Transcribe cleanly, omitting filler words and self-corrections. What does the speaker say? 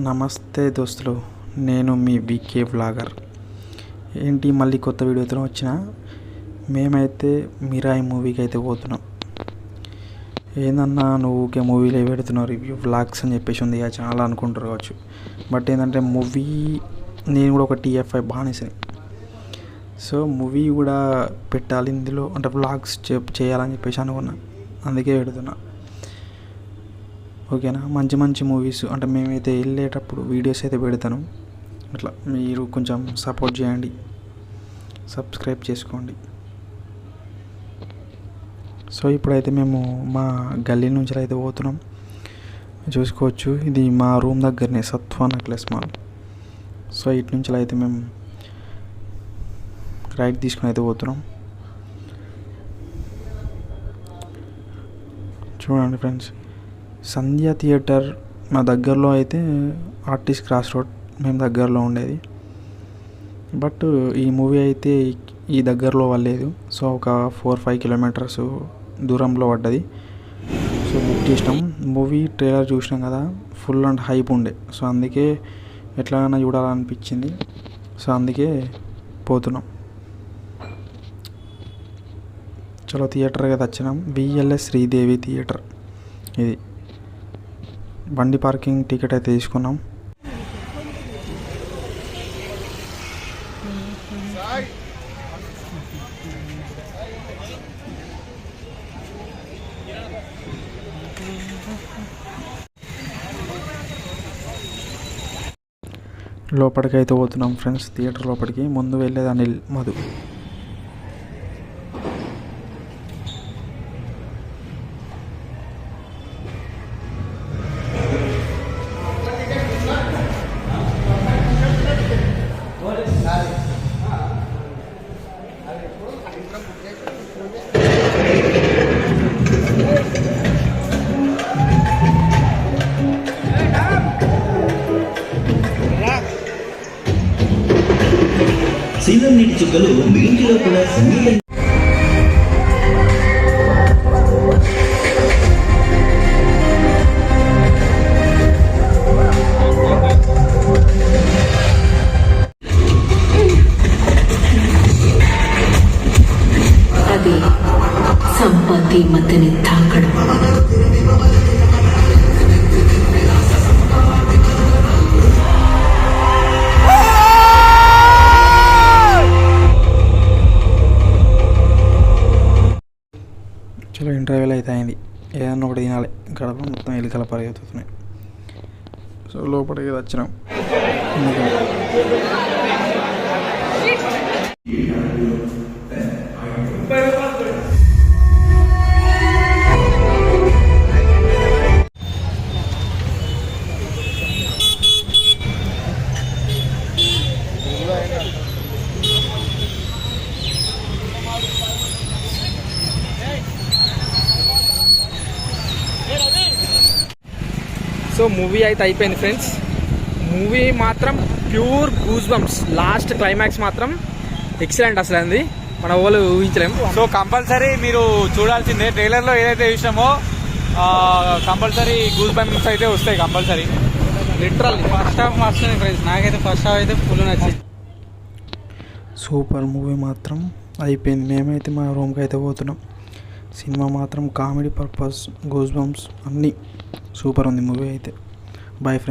నమస్తే దోస్తులు, నేను మీ వికే వ్లాగర్. ఏంటి మళ్ళీ కొత్త వీడియోతో వచ్చిన. మేమైతే మిరాయి మూవీకి అయితే పోతున్నాం. ఏందన్నా నువ్వు ఊకే మూవీలో పెడుతున్నావు రివ్యూ వ్లాగ్స్ అని చెప్పేసి ఉంది చాలా అనుకుంటారు కావచ్చు. బట్ ఏంటంటే మూవీ నేను కూడా ఒక TFI బానిసని. సో మూవీ కూడా పెట్టాలి ఇందులో, అంటే వ్లాగ్స్ చేయాలని చెప్పేసి అనుకున్నా, అందుకే పెడుతున్నా. ఓకేనా, మంచి మంచి మూవీస్ అంటే మేమైతే వెళ్ళేటప్పుడు వీడియోస్ అయితే పెడతాను. అట్లా మీరు కొంచెం సపోర్ట్ చేయండి, సబ్స్క్రైబ్ చేసుకోండి. సో ఇప్పుడైతే మేము మా గల్లీ నుంచి అయితే పోతున్నాం. చూసుకోవచ్చు, ఇది మా రూమ్ దగ్గరనే సత్వా నెక్లెస్ మాల్. సో ఇటు నుంచి అయితే మేము రైట్ తీసుకుని అయితే పోతున్నాం. చూడండి ఫ్రెండ్స్, సంధ్య థియేటర్ మా దగ్గరలో అయితే ఆర్టిస్ట్ క్రాస్ రోడ్ మేము దగ్గరలో ఉండేది. బట్ ఈ మూవీ అయితే ఈ దగ్గరలో పడలేదు. సో ఒక 4-5 కిలోమీటర్స్ దూరంలో పడ్డది. సో బుక్ చేసినాం. మూవీ ట్రైలర్ చూసినాం కదా, ఫుల్ అండ్ హైప్ ఉండే. సో అందుకే ఎట్లాగైనా చూడాలనిపించింది. సో అందుకే పోతున్నాం. చలో థియేటర్కి అయితే వచ్చినాం. VLS శ్రీదేవి థియేటర్ ఇది. బండి పార్కింగ్ టికెట్ అయితే తీసుకున్నాం. లోపలికి అయితే పోతున్నాం ఫ్రెండ్స్. థియేటర్ లోపలికి ముందు వెళ్ళేది అనిల్ మధు. సీజన్ నీటి చుక్కలు మీ ఇంటిలో కూడా సంగీతం. అది సంపత్తి మధ్యని తాకడం. చలో ఇంటర్వ్యూలు అయితే అయింది. ఏదన్నా ఒకటి తినాలి, గడప మొత్తం ఎలుకల పరిగెత్తుతున్నాయి. సో లోపలికి వచ్చినాం. సో మూవీ అయితే అయిపోయింది ఫ్రెండ్స్. మూవీ మాత్రం pure goose bumps. Last climax మాత్రం ఎక్సలెంట్. అసలు అంది మన వాళ్ళు ఊహించలేము. సో కంపల్సరీ మీరు చూడాల్సిందే. ట్రైలర్లో ఏదైతే చూసినామో కంపల్సరీ గూస్ బంప్స్ అయితే వస్తాయి కంపల్సరీ. లిటరల్లీ ఫస్ట్ హాఫ్ మస్తుంది ఫ్రెండ్స్. నాకైతే ఫస్ట్ హాఫ్ అయితే ఫుల్ నచ్చింది. సూపర్ మూవీ మాత్రం అయిపోయింది. మేమైతే మా రూమ్కి అయితే పోతున్నాం. సినిమా మాత్రం కామెడీ పర్పస్, గూస్ బంప్స్ అన్నీ సూపర్ ఉంది మూవీ అయితే. Boy friends.